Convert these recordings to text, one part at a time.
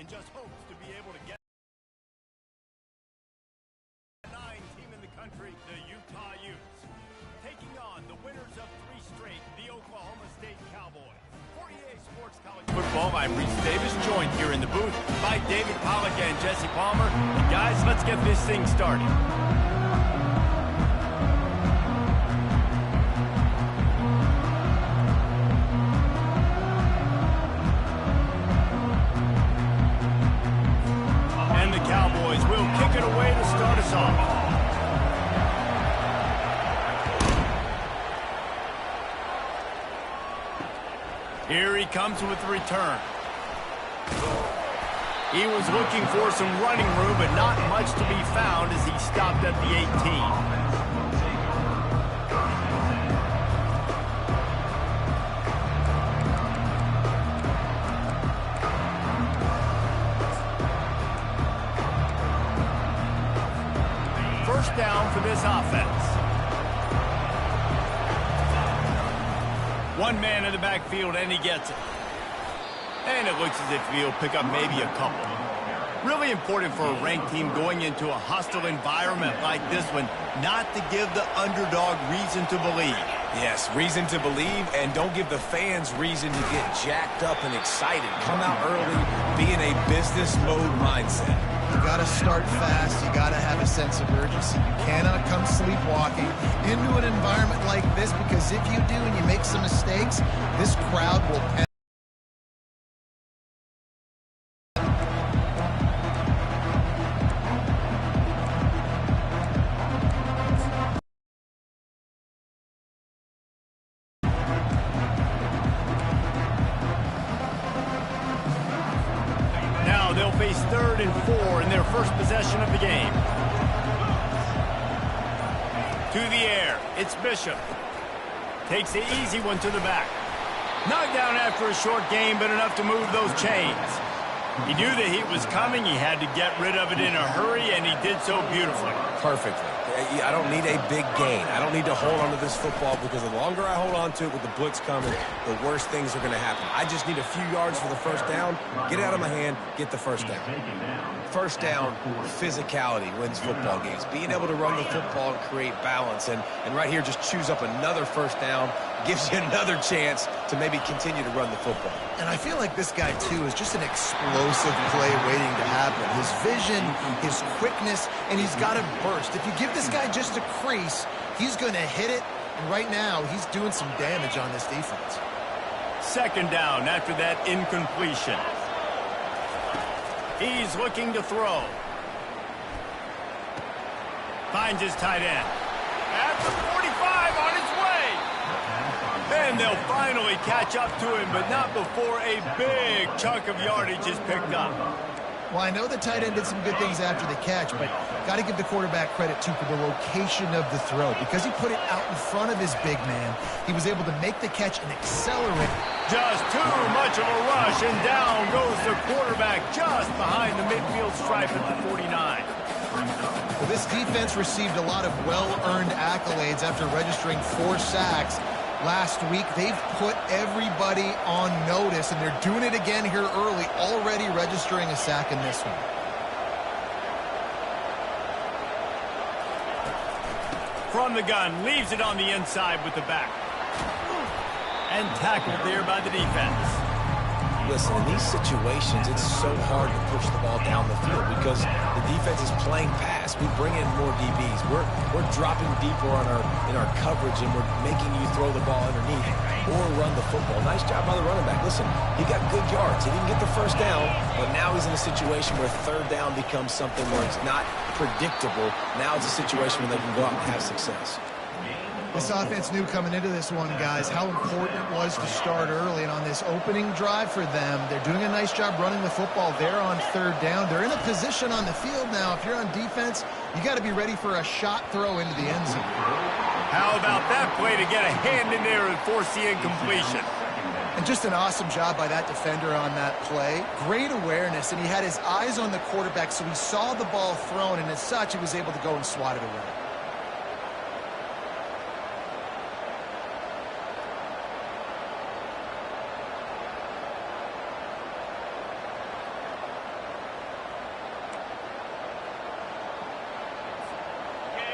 just hopes to be able to get the 9 team in the country, the Utah Utes, taking on the winners of 3 straight, the Oklahoma State Cowboys. For EA Sports College Football, I'm Reese Davis, joined here in the booth by David Pollack and Jesse Palmer. And guys, let's get this thing started. Cowboys will kick it away to start us off. Here he comes with the return. He was looking for some running room, but not much to be found as he stopped at the 18. First down for this offense. One man in the backfield, and he gets it. And it looks as if he'll pick up maybe a couple. Really important for a ranked team going into a hostile environment like this one, not to give the underdog reason to believe. Yes, reason to believe, and don't give the fans reason to get jacked up and excited. Come out early, be in a business mode mindset. You got to start fast. You got to have a sense of urgency. You cannot come sleepwalking into an environment like this, because if you do and you make some mistakes, this crowd will panic. They'll face 3rd and 4 in their first possession of the game. To the air, it's Bishop. Takes the easy one to the back. Knocked down after a short game, but enough to move those chains. He knew the heat was coming. He had to get rid of it in a hurry, and he did so beautifully. Perfectly. I don't need a big gain. I don't need to hold on to this football, because the longer I hold on to it with the blitz coming, the worse things are going to happen. I just need a few yards for the first down, get it out of my hand, get the first down. First down, physicality wins football games. Being able to run the football and create balance, and right here just choose up another first down, gives you another chance to maybe continue to run the football. And I feel like this guy, too, is just an explosive play waiting to happen. His vision, his quickness, and he's got a burst. If you give this guy just a crease, he's going to hit it. And right now, he's doing some damage on this defense. Second down after that incompletion. He's looking to throw. Finds his tight end. At the 45 on his way. And they'll finally catch up to him, but not before a big chunk of yardage is picked up. Well, I know the tight end did some good things after the catch, but got to give the quarterback credit, too, for the location of the throw. Because he put it out in front of his big man, he was able to make the catch and accelerate. Just too much of a rush, and down goes the quarterback just behind the midfield stripe at the 49. Well, this defense received a lot of well-earned accolades after registering 4 sacks. Last week, they've put everybody on notice, and they're doing it again here early, already registering a sack in this one. From the gun, leaves it on the inside with the back. And tackled there by the defense. Listen, in these situations, it's so hard to push the ball down the field because the defense is playing pass. We bring in more DBs. We're dropping deeper in our coverage, and we're making you throw the ball underneath or run the football. Nice job by the running back. Listen, he got good yards. He didn't get the first down, but now he's in a situation where 3rd down becomes something where it's not predictable. Now it's a situation where they can go out and have success. This offense knew coming into this one, guys, how important it was to start early. And on this opening drive for them, they're doing a nice job running the football. They're on 3rd down. They're in a position on the field now. If you're on defense, you got to be ready for a shot throw into the end zone. How about that play to get a hand in there and force the incompletion? And just an awesome job by that defender on that play. Great awareness, and he had his eyes on the quarterback, so he saw the ball thrown, and as such, he was able to go and swat it away.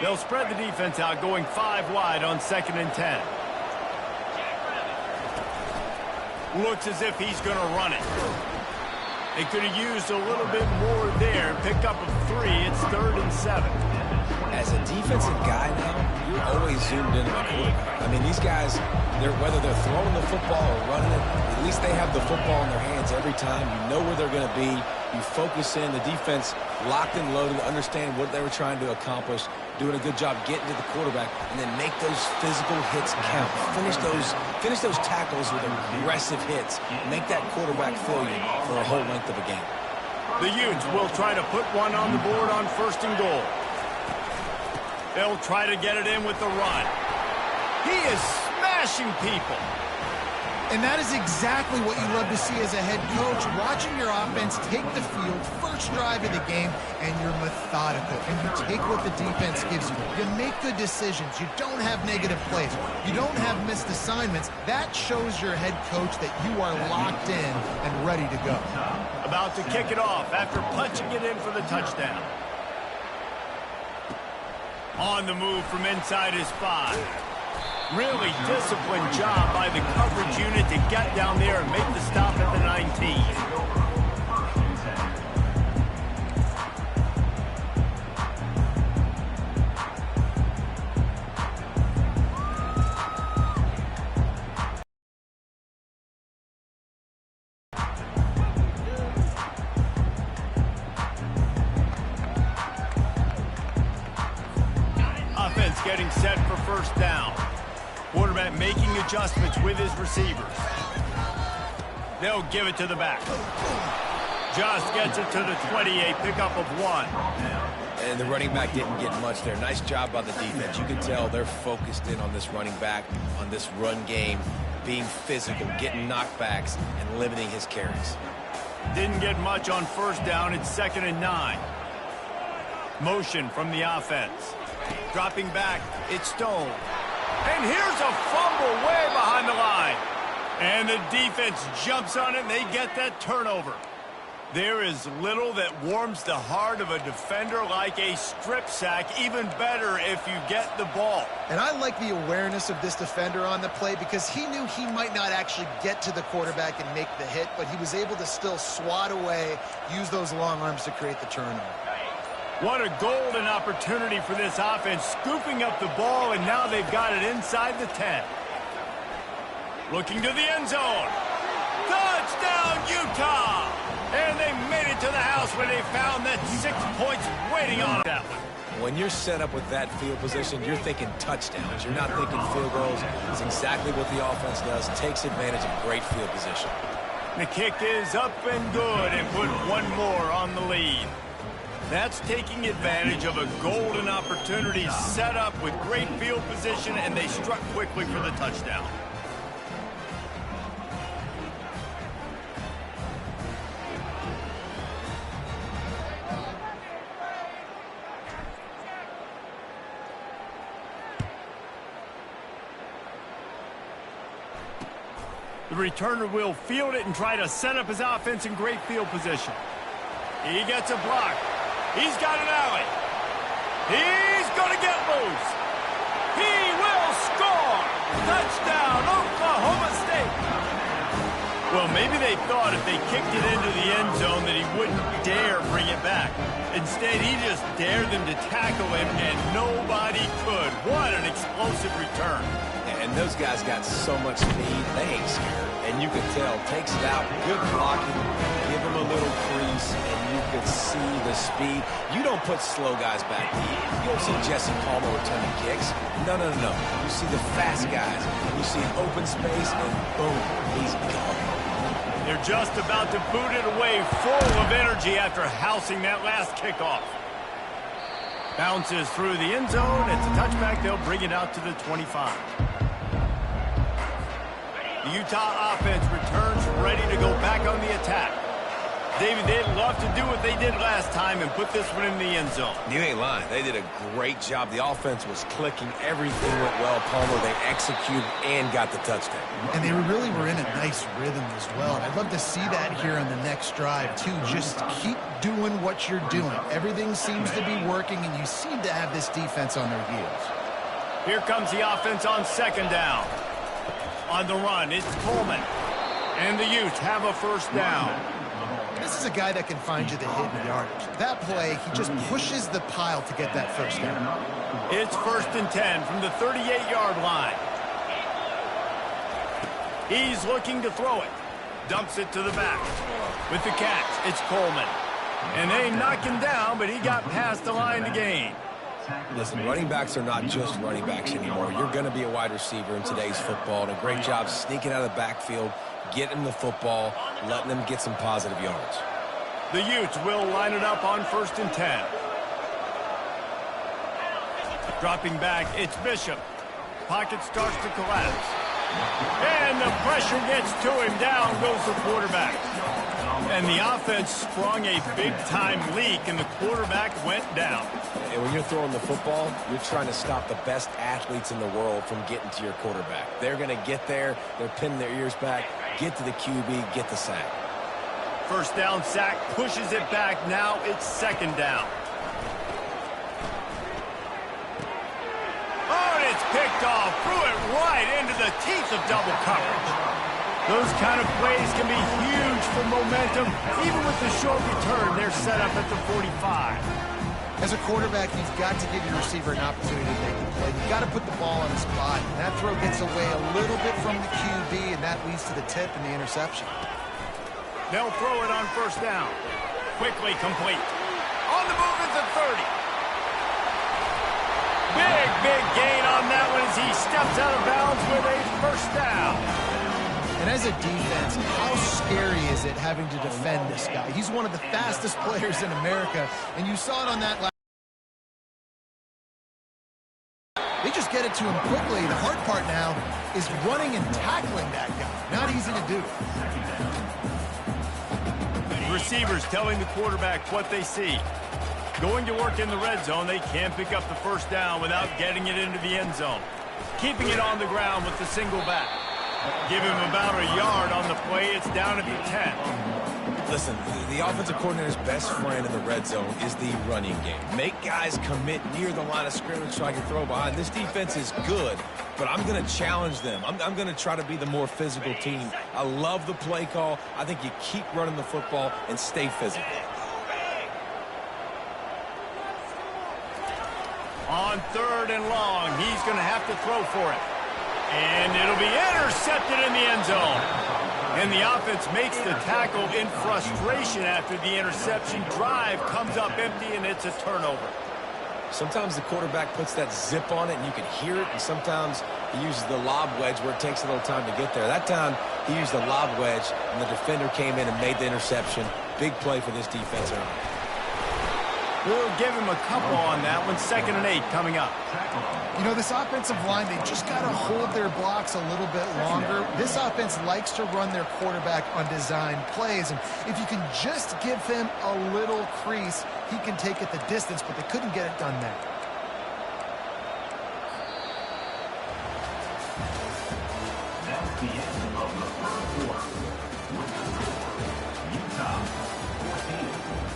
They'll spread the defense out, going 5 wide on 2nd and 10. Looks as if he's going to run it. They could have used a little bit more there. Pick up of 3. It's 3rd and 7. As a defensive guy now, you're always zoomed in on the quarterback. I mean, these guys, whether they're throwing the football or running it, at least they have the football in their hands every time. You know where they're going to be. You focus in. The defense locked and loaded, understand what they were trying to accomplish, doing a good job getting to the quarterback, and then make those physical hits count. Finish those tackles with aggressive hits. Make that quarterback feel you for a whole length of a game. The Utes will try to put one on the board on 1st and goal. They'll try to get it in with the run. He is smashing people. And that is exactly what you love to see as a head coach, watching your offense take the field, first drive of the game, and you're methodical. And you take what the defense gives you. You make good decisions. You don't have negative plays. You don't have missed assignments. That shows your head coach that you are locked in and ready to go. About to kick it off after punching it in for the touchdown. On the move from inside his 5. Really disciplined job by the coverage unit to get down there and make the stop at the 19. Offense getting set for 1st down. Quarterback making adjustments with his receivers. They'll give it to the back. Just gets it to the 28, pickup of 1. And the running back didn't get much there. Nice job by the defense. You can tell they're focused in on this running back, on this run game, being physical, getting knockbacks, and limiting his carries. Didn't get much on 1st down. It's 2nd and 9. Motion from the offense. Dropping back, it's Stone. And here's a fumble way behind the line. And the defense jumps on it, and they get that turnover. There is little that warms the heart of a defender like a strip sack, even better if you get the ball. And I like the awareness of this defender on the play because he knew he might not actually get to the quarterback and make the hit, but he was able to still swat away, use those long arms to create the turnover. What a golden opportunity for this offense, scooping up the ball, and now they've got it inside the 10. Looking to the end zone. Touchdown, Utah! And they made it to the house where they found that 6 points waiting on that one. When you're set up with that field position, you're thinking touchdowns. You're not thinking field goals. It's exactly what the offense does. Takes advantage of great field position. The kick is up and good and put one more on the lead. That's taking advantage of a golden opportunity set up with great field position, and they struck quickly for the touchdown. The returner will field it and try to set up his offense in great field position. He gets a block. He's got an alley. He's going to get loose. He will score. Touchdown, Oklahoma State. Well, maybe they thought if they kicked it into the end zone that he wouldn't dare bring it back. Instead, he just dared them to tackle him, and nobody could. What an explosive return. And those guys got so much speed, they ain't scared. And you can tell, takes it out, good blocking, give him a little crease, and you can see the speed. You don't put slow guys back deep. You don't see Jesse Palmer returning kicks. No. You see the fast guys. You see an open space, and boom, he's gone. They're just about to boot it away, full of energy after housing that last kickoff. Bounces through the end zone. It's a touchback. They'll bring it out to the 25. The Utah offense returns ready to go back on the attack. David, they'd love to do what they did last time and put this one in the end zone. You ain't lying. They did a great job. The offense was clicking. Everything went well. Palmer, they executed and got the touchdown. And they really were in a nice rhythm as well. I'd love to see that here on the next drive, too. Just keep doing what you're doing. Everything seems to be working, and you seem to have this defense on their heels. Here comes the offense on second down. On the run, it's Coleman. And the Utes have a first down. This is a guy that can find you the hidden yardage. That play, he just pushes the pile to get that first down. It's 1st and 10 from the 38-yard line. He's looking to throw it. Dumps it to the back. With the catch, it's Coleman. And they knock him down, but he got past the line to gain. Listen, running backs are not just running backs anymore. You're going to be a wide receiver in today's football, and a great job sneaking out of the backfield, getting the football, letting them get some positive yards. The Utes will line it up on 1st and 10. Dropping back, it's Bishop. Pocket starts to collapse. And the pressure gets to him. Down goes the quarterback. And the offense sprung a big-time leak, and the quarterback went down. And when you're throwing the football, you're trying to stop the best athletes in the world from getting to your quarterback. They're going to get there. They're pinning their ears back, get to the QB, get the sack. First down sack, pushes it back. Now it's second down. Oh, and it's picked off. Threw it right into the teeth of double coverage. Those kind of plays can be huge for momentum. Even with the short return, they're set up at the 45. As a quarterback, you've got to give your receiver an opportunity to make the play. You've got to put the ball on the spot. And that throw gets away a little bit from the QB, and that leads to the tip and the interception. They'll throw it on first down. Quickly complete. On the move at the 30. Big gain on that one as he steps out of bounds with a first down. And as a defense, how scary is it having to defend this guy? He's one of the fastest players in America, and you saw it on that last. They just get it to him quickly. The hard part now is running and tackling that guy. Not easy to do. Receivers telling the quarterback what they see. Going to work in the red zone, they can't pick up the first down without getting it into the end zone. Keeping it on the ground with the single back. Give him about a yard on the play. It's down at the 10. Listen, the offensive coordinator's best friend in the red zone is the running game. Make guys commit near the line of scrimmage so I can throw behind. This defense is good, but I'm going to challenge them. I'm going to try to be the more physical team. I love the play call. I think you keep running the football and stay physical. On 3rd and long, he's going to have to throw for it. And it'll be intercepted in the end zone. And the offense makes the tackle in frustration after the interception. Drive comes up empty, and it's a turnover. Sometimes the quarterback puts that zip on it, and you can hear it. And sometimes he uses the lob wedge where it takes a little time to get there. That time, he used the lob wedge, and the defender came in and made the interception. Big play for this defense. We'll give him a couple on that one. 2nd and 8 coming up. You know, this offensive line, they just got to hold their blocks a little bit longer. This offense likes to run their quarterback on design plays, and if you can just give him a little crease, he can take it the distance, but they couldn't get it done there. That's the end of the first quarter. With the score, Utah 14,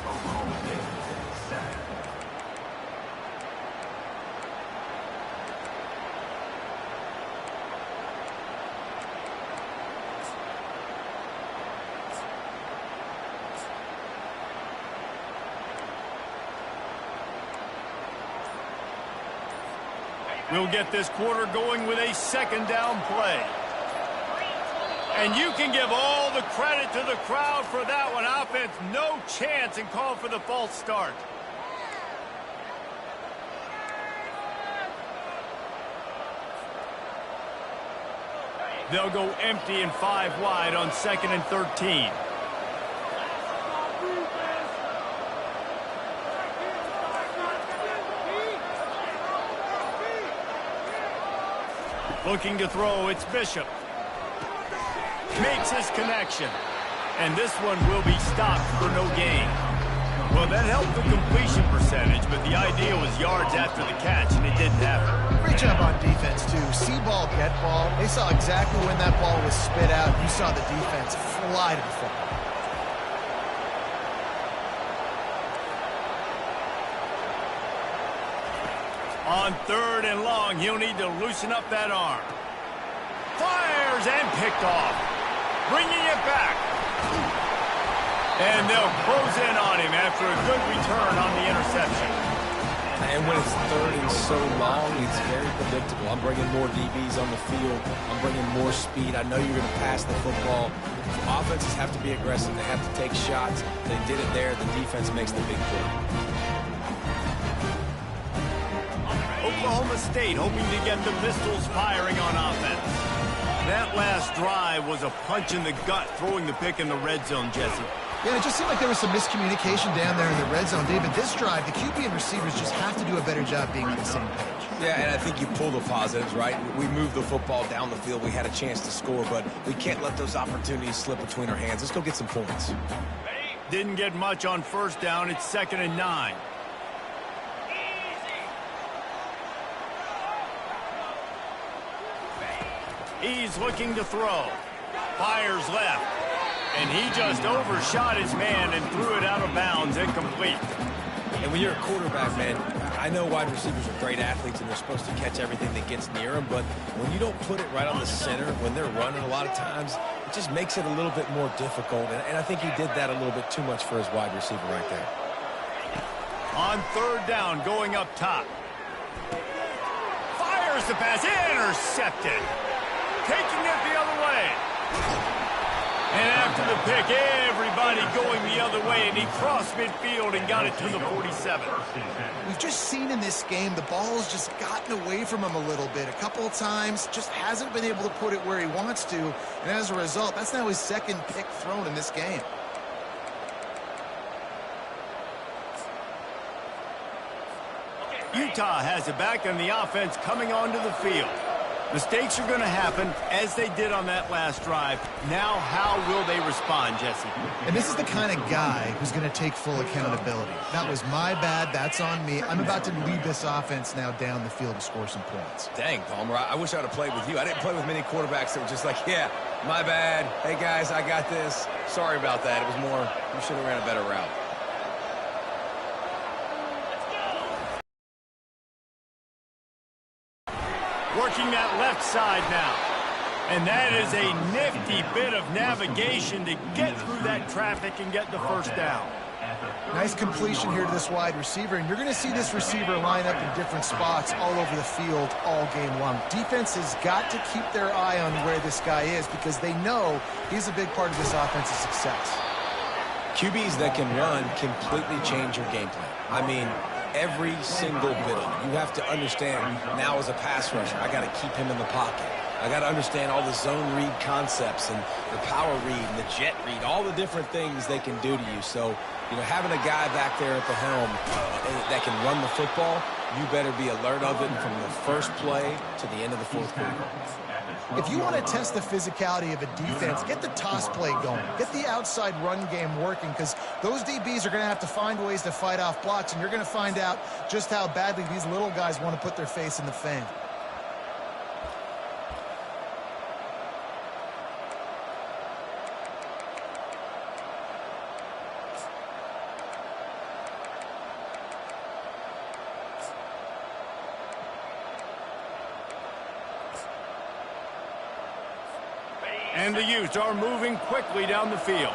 Oklahoma State 7. We'll get this quarter going with a 2nd down play. And you can give all the credit to the crowd for that one. Offense, no chance, and call for the false start. They'll go empty and 5 wide on 2nd and 13. Looking to throw, it's Bishop. Makes his connection. And this one will be stopped for no gain. Well, that helped the completion percentage, but the idea was yards after the catch, and it didn't happen. Great job on defense, too. See ball, get ball. They saw exactly when that ball was spit out. You saw the defense fly to the football. On 3rd and long, he'll need to loosen up that arm. Fires and picked off. Bringing it back. And they'll close in on him after a good return on the interception. And when it's 3rd and so long, it's very predictable. I'm bringing more DBs on the field. I'm bringing more speed. I know you're going to pass the football. Offenses have to be aggressive. They have to take shots. They did it there. The defense makes the big play. Oklahoma State hoping to get the Pistols firing on offense. That last drive was a punch in the gut, throwing the pick in the red zone, Jesse. Yeah, it just seemed like there was some miscommunication down there in the red zone. David, this drive, the QB and receivers just have to do a better job being on the same page. Yeah, and I think you pull the positives, right? We moved the football down the field. We had a chance to score, but we can't let those opportunities slip between our hands. Let's go get some points. Didn't get much on 1st down. It's 2nd and 9. He's looking to throw. Fires left. And he just overshot his man and threw it out of bounds, incomplete. And when you're a quarterback, man, I know wide receivers are great athletes and they're supposed to catch everything that gets near them, but when you don't put it right on the center, when they're running a lot of times, it just makes it a little bit more difficult. And I think he did that a little bit too much for his wide receiver right there. On 3rd down, going up top. Fires the pass, intercepted. Taking it the other way. And after the pick, everybody going the other way, and he crossed midfield and got it to the 47. We've just seen in this game the ball's just gotten away from him a little bit. A couple of times, just hasn't been able to put it where he wants to, and as a result, that's now his 2nd pick thrown in this game. Utah has it back, and the offense coming onto the field. Mistakes are going to happen, as they did on that last drive. Now, how will they respond, Jesse? And this is the kind of guy who's going to take full accountability. That was my bad. That's on me. I'm about to lead this offense now down the field to score some points. Dang, Palmer, I wish I would have played with you. I didn't play with many quarterbacks that were just like, yeah, my bad. Hey, guys, I got this. Sorry about that. It was more, you should have ran a better route. Working that left side now. And that is a nifty bit of navigation to get through that traffic and get the 1st down. Nice completion here to this wide receiver, and you're going to see this receiver line up in different spots all over the field all game long. Defense has got to keep their eye on where this guy is because they know he's a big part of this offense's success. QBs that can run completely change your game plan. I mean, every single bit of it. You have to understand now as a pass rusher, I got to keep him in the pocket. I got to understand all the zone read concepts and the power read and the jet read, all the different things they can do to you. So, you know, having a guy back there at the helm that can run the football, you better be alert of it from the first play to the end of the 4th quarter. If you want to test the physicality of a defense, get the toss play going. Get the outside run game working because those DBs are going to have to find ways to fight off blocks, and you're going to find out just how badly these little guys want to put their face in the fan. And the Utes are moving quickly down the field.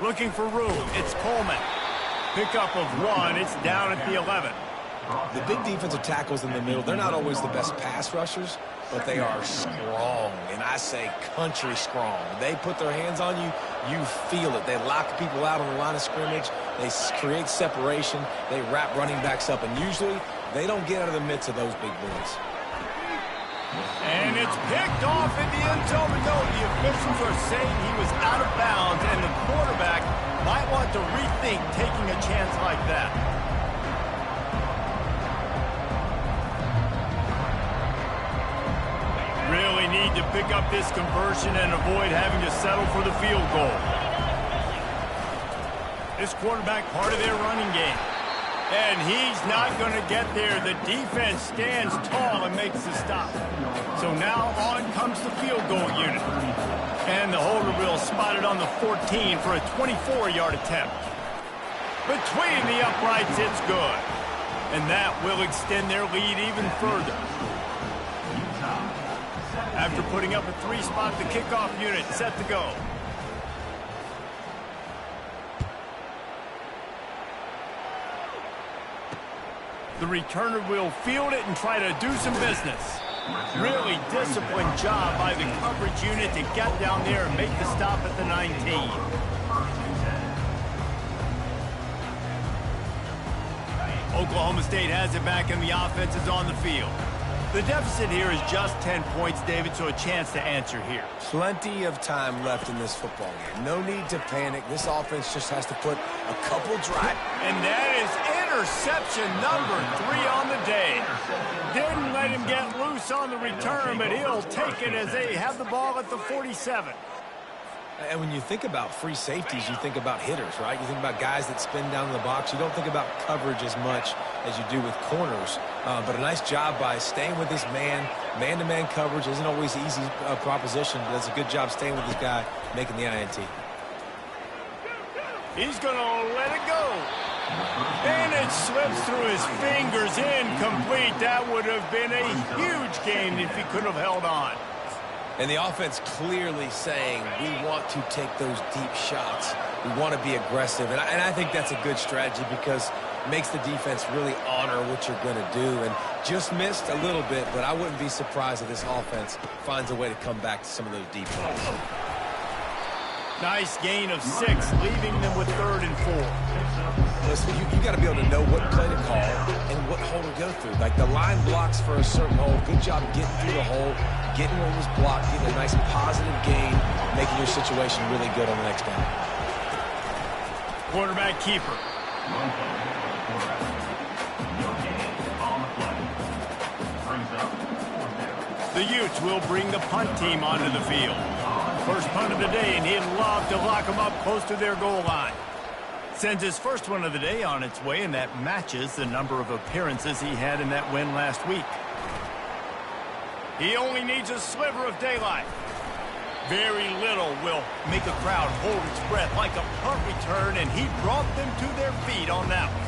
Looking for room. It's Coleman. Pickup of 1. It's down at the 11. The big defensive tackles in the middle, they're not always the best pass rushers, but they are strong, and I say country strong. They put their hands on you, you feel it. They lock people out on the line of scrimmage. They create separation. They wrap running backs up, and usually they don't get out of the midst of those big boys. And it's picked off in the end zone. No, the officials are saying he was out of bounds, and the quarterback might want to rethink taking a chance like that. Really need need to pick up this conversion and avoid having to settle for the field goal. This quarterback part of their running game. And he's not going to get there. The defense stands tall and makes the stop. So now on comes the field goal unit. And the holder will spot it on the 14 for a 24-yard attempt. Between the uprights, it's good. And that will extend their lead even further. After putting up a 3-spot, the kickoff unit set to go. The returner will field it and try to do some business. Really disciplined job by the coverage unit to get down there and make the stop at the 19. Oklahoma State has it back and the offense is on the field. The deficit here is just 10 points, David, so a chance to answer here. Plenty of time left in this football game. No need to panic. This offense just has to put a couple drives. And that is interception number 3 on the day. Didn't let him get loose on the return, but he'll take it as they have the ball at the 47. And when you think about free safeties, you think about hitters, right? You think about guys that spin down in the box. You don't think about coverage as much as you do with corners. But a nice job by staying with this man. Man-to-man coverage isn't always an easy proposition, but it's a good job staying with this guy, making the INT. He's going to let it go. And it slips through his fingers, incomplete. That would have been a huge gain if he could have held on. And the offense clearly saying, we want to take those deep shots. We want to be aggressive. And I think that's a good strategy because it makes the defense really honor what you're going to do. And just missed a little bit, but I wouldn't be surprised if this offense finds a way to come back to some of those deep plays. Nice gain of 6, leaving them with 3rd and 4. Listen, you got to be able to know what play to call and what hole to go through. Like the line blocks for a certain hole. Good job getting through the hole, getting what was blocked, getting a nice positive gain, making your situation really good on the next down. Quarterback keeper. The Utes will bring the punt team onto the field. First punt of the day, and he'd love to lock them up close to their goal line. Sends his first one of the day on its way, and that matches the number of appearances he had in that win last week. He only needs a sliver of daylight. Very little will make a crowd hold its breath like a punt return, and he brought them to their feet on that one.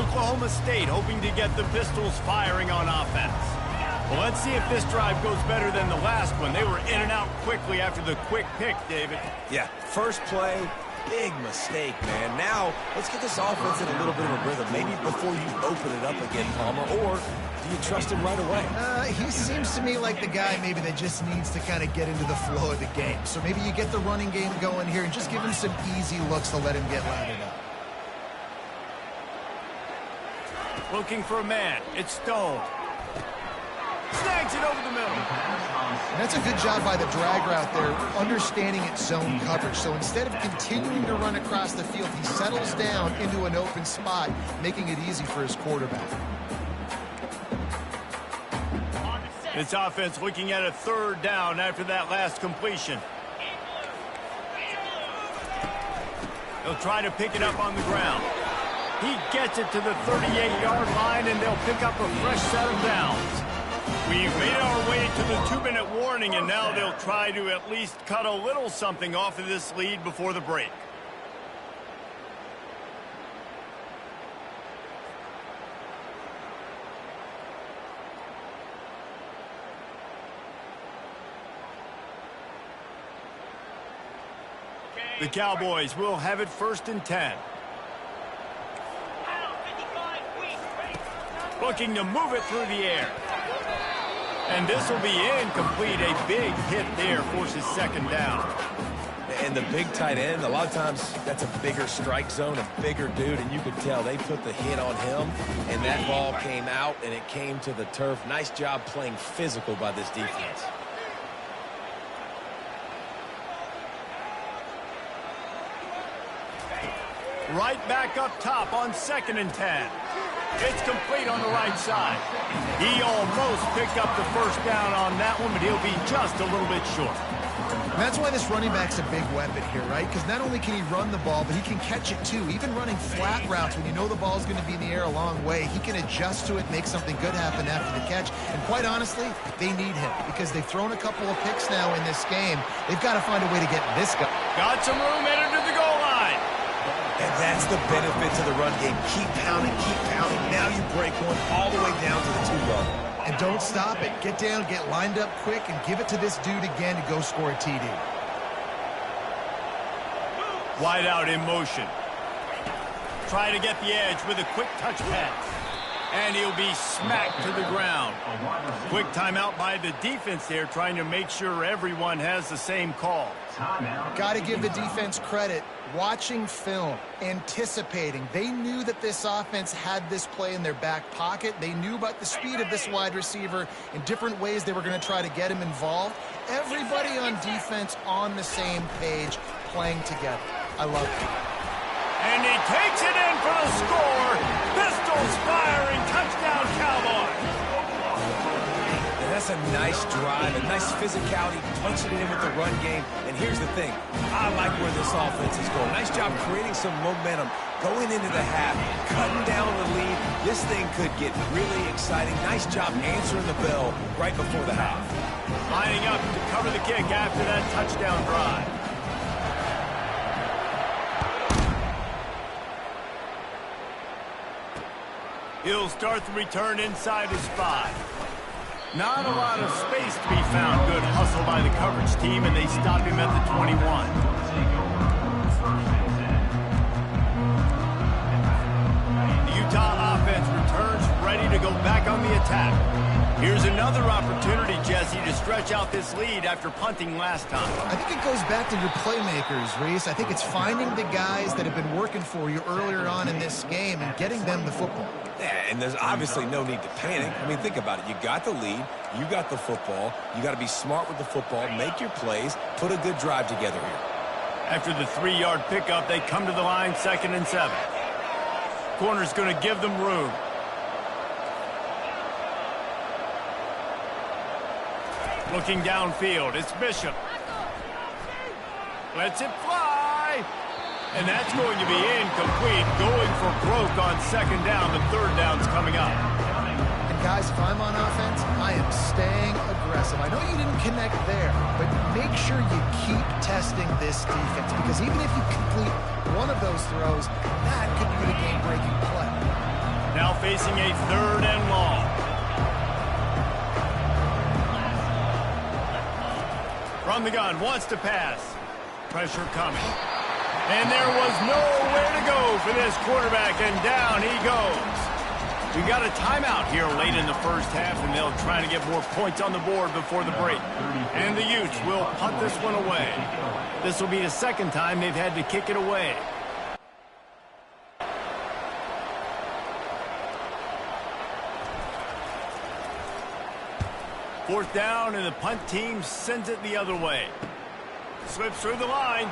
Oklahoma State hoping to get the Pistols firing on offense. Well, let's see if this drive goes better than the last one. They were in and out quickly after the quick pick, David. Yeah, first play, big mistake, man. Now, let's get this offense in a little bit of a rhythm. Maybe before you open it up again, Palmer, or do you trust him right away? He seems to me like the guy maybe that just needs to kind of get into the flow of the game. So maybe you get the running game going here and just give him some easy looks to let him get loaded up. Looking for a man. It's Stone. Snags it over the middle. And that's a good job by the drag route there, understanding its zone coverage. So instead of continuing to run across the field, he settles down into an open spot, making it easy for his quarterback. This offense looking at a 3rd down after that last completion. They'll try to pick it up on the ground. He gets it to the 38-yard line, and they'll pick up a fresh set of downs. We've made our way to the 2-minute warning, and now they'll try to at least cut a little something off of this lead before the break. The Cowboys will have it 1st and 10. Looking to move it through the air. And this will be incomplete. A big hit there forces 2nd down. And the big tight end, a lot of times that's a bigger strike zone, a bigger dude, and you could tell they put the hit on him, and that ball came out, and it came to the turf. Nice job playing physical by this defense. Right back up top on 2nd and 10. It's complete on the right side. He almost picked up the first down on that one, but he'll be just a little bit short. And that's why this running back's a big weapon here, right? Because not only can he run the ball, but he can catch it too. Even running flat routes when you know the ball's going to be in the air a long way, he can adjust to it, make something good happen after the catch. And quite honestly, they need him because they've thrown a couple of picks now in this game. They've got to find a way to get this guy. Got some room headed to the goal line. And that's the benefit to the run game. Keep pounding, keep pounding. Now you break one all the way down to the 2-yard. And don't stop it. Get down, get lined up quick, and give it to this dude again to go score a TD. Wide out in motion. Try to get the edge with a quick touch pass. And he'll be smacked to the ground. Quick timeout by the defense there, trying to make sure everyone has the same call. Got to give the defense credit. Watching film, anticipating. They knew that this offense had this play in their back pocket. They knew about the speed of this wide receiver in different ways they were going to try to get him involved. Everybody on defense on the same page, playing together. I love it. And he takes it in for the score. Pistols firing, touchdown Cowboys. And that's a nice drive, a nice physicality, punching it in with the run game. And here's the thing, I like where this offense is going. Nice job creating some momentum, going into the half, cutting down the lead. This thing could get really exciting. Nice job answering the bell right before the half. Lining up to cover the kick after that touchdown drive. He'll start the return inside his 5. Not a lot of space to be found. Good hustle by the coverage team, and they stop him at the 21. The Utah offense returns ready to go back on the attack. Here's another opportunity, Jesse, to stretch out this lead after punting last time. I think it goes back to your playmakers, Reese. I think it's finding the guys that have been working for you earlier on in this game and getting them the football. Yeah, and there's obviously no need to panic. I mean, think about it. You got the lead. You got the football. You got to be smart with the football, make your plays, put a good drive together here. After the 3-yard pickup, they come to the line, 2nd and 7. Corner's going to give them room. Looking downfield, it's Bishop. Lets it fly. And that's going to be incomplete. Going for broke on 2nd down. The 3rd down's coming up. And guys, if I'm on offense, I am staying aggressive. I know you didn't connect there, but make sure you keep testing this defense, because even if you complete one of those throws, that could be the game-breaking play. Now facing a 3rd and long. From the gun, wants to pass. Pressure coming. And there was nowhere to go for this quarterback, and down he goes. We got a timeout here late in the first half, and they'll try to get more points on the board before the break. And the Utes will punt this one away. This will be the 2nd time they've had to kick it away. Fourth down, and the punt team sends it the other way. Slips through the line.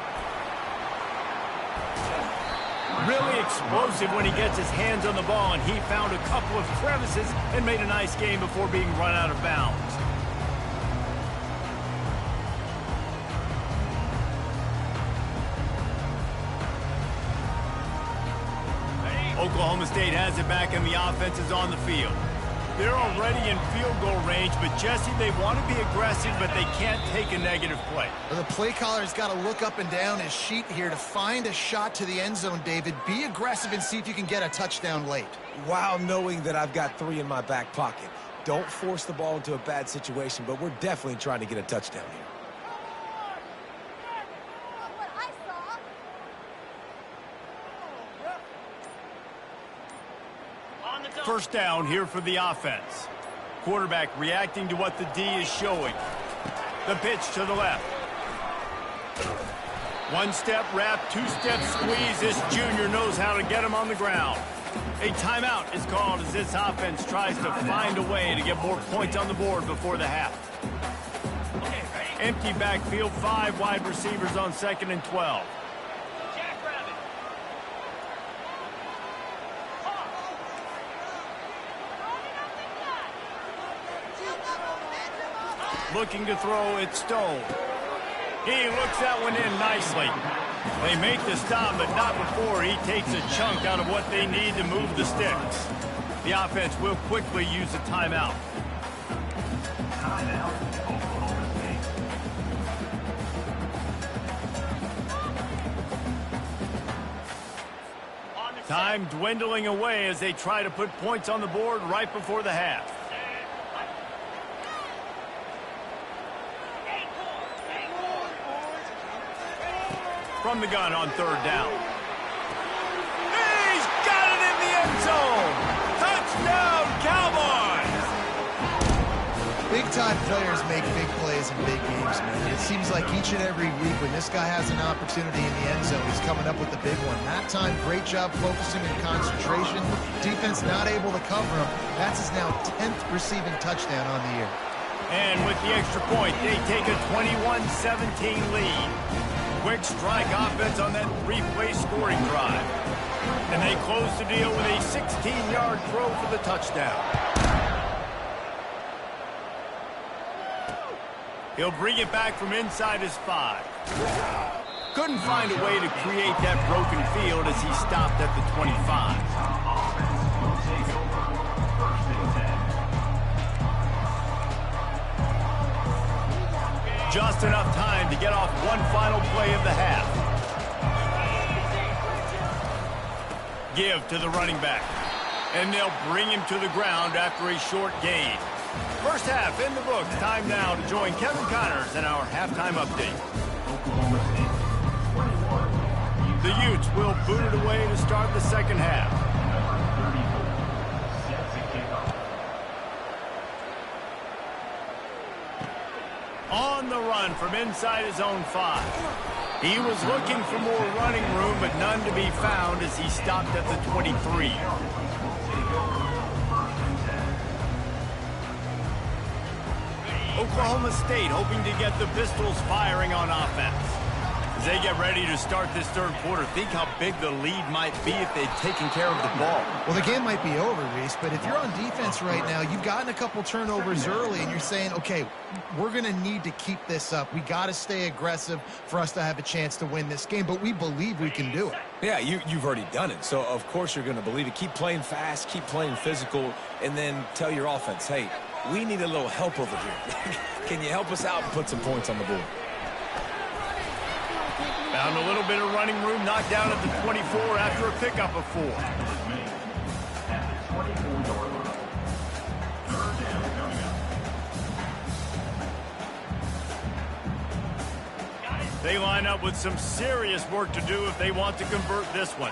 Really explosive when he gets his hands on the ball, and he found a couple of crevices and made a nice game before being run out of bounds. Oklahoma State has it back, and the offense is on the field. They're already in field goal range, but Jesse, they want to be aggressive, but they can't take a negative play. Well, the play caller's got to look up and down his sheet here to find a shot to the end zone, David. Be aggressive and see if you can get a touchdown late. While knowing that I've got 3 in my back pocket. Don't force the ball into a bad situation, but we're definitely trying to get a touchdown here. First down here for the offense. Quarterback reacting to what the D is showing. The pitch to the left. 1-step wrap, 2-step squeeze. This junior knows how to get him on the ground. A timeout is called as this offense tries to find a way to get more points on the board before the half. Empty backfield, 5 wide receivers on 2nd and 12. looking to throw it Stone. He looks that one in nicely. They make the stop, but not before he takes a chunk out of what they need to move the sticks. The offense will quickly use a timeout. Timeout, Oklahoma State. Time dwindling away as they try to put points on the board right before the half. From the gun on third down. He's got it in the end zone! Touchdown, Cowboys! Big-time players make big plays in big games, man. It seems like each and every week when this guy has an opportunity in the end zone, he's coming up with the big one. That time, great job focusing and concentration. Defense not able to cover him. That's his now 10th receiving touchdown on the year. And with the extra point, they take a 21-17 lead. Quick strike offense on that three-play scoring drive. And they close the deal with a 16-yard throw for the touchdown. He'll bring it back from inside his 5. Couldn't find a way to create that broken field as he stopped at the 25. Offense will take over. First and 10. Just enough time to get off one final play of the half. Give to the running back. And they'll bring him to the ground after a short gain. First half in the books. Time now to join Kevin Connors in our halftime update. Oklahoma State 21. The Utes will boot it away to start the second half. Number 34 sets a kickoff. On the run from inside his own 5. He was looking for more running room, but none to be found as he stopped at the 23. Oklahoma State hoping to get the Pistols firing on offense. As they get ready to start this third quarter, think how big the lead might be if they'd taken care of the ball. Well, the game might be over, Reese, but if you're on defense right now, you've gotten a couple turnovers early, and you're saying, okay, we're going to need to keep this up. We got to stay aggressive for us to have a chance to win this game, but we believe we can do it. Yeah, you've already done it, so of course you're going to believe it. Keep playing fast, keep playing physical, and then tell your offense, hey, we need a little help over here. Can you help us out and put some points on the board? Found a little bit of running room, knocked down at the 24 after a pickup of 4. They line up with some serious work to do if they want to convert this one.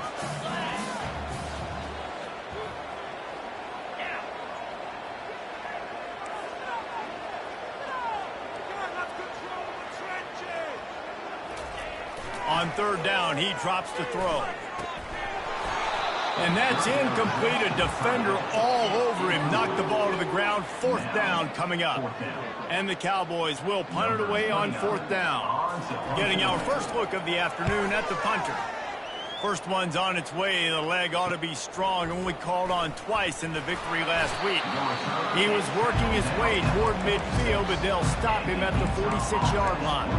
On third down, he drops the throw. And that's incomplete. A defender all over him. Knocked the ball to the ground. Fourth down coming up. And the Cowboys will punt it away on fourth down. Getting our first look of the afternoon at the punter. First one's on its way. The leg ought to be strong. Only called on twice in the victory last week. He was working his way toward midfield, but they'll stop him at the 46-yard line.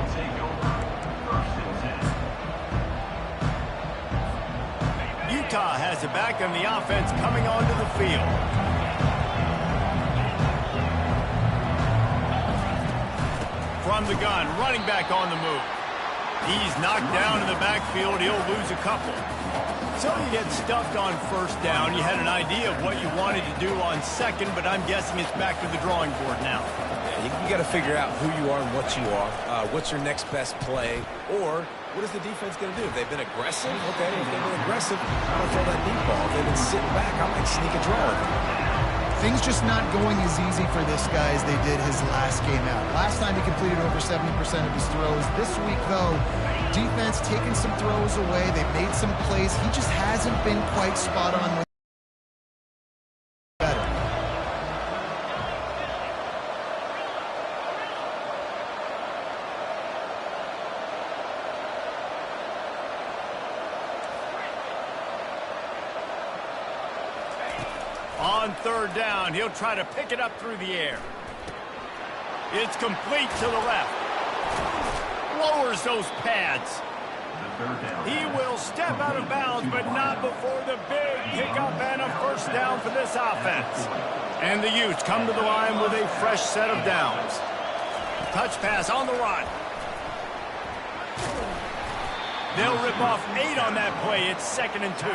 Utah has it back on the offense coming onto the field. From the gun, running back on the move. He's knocked down in the backfield. He'll lose a couple. So you get stuffed on first down. You had an idea of what you wanted to do on second, but I'm guessing it's back to the drawing board now. Yeah, you got to figure out who you are and what you are. What's your next best play? Or what is the defense going to do? If they've been aggressive, okay. If they've been aggressive, I'm going to throw that deep ball. If they've been sitting back, I might sneak a draw. Things just not going as easy for this guy as they did his last game out. Last time he completed over 70% of his throws. This week, though, defense taking some throws away. They've made some plays. He just hasn't been quite spot on with better. On third down, he'll try to pick it up through the air. It's complete to the left. Lowers those pads. He will step out of bounds, but not before the big pickup and a first down for this offense. And the Utes come to the line with a fresh set of downs. Touch pass on the run. They'll rip off 8 on that play. It's 2nd and 2.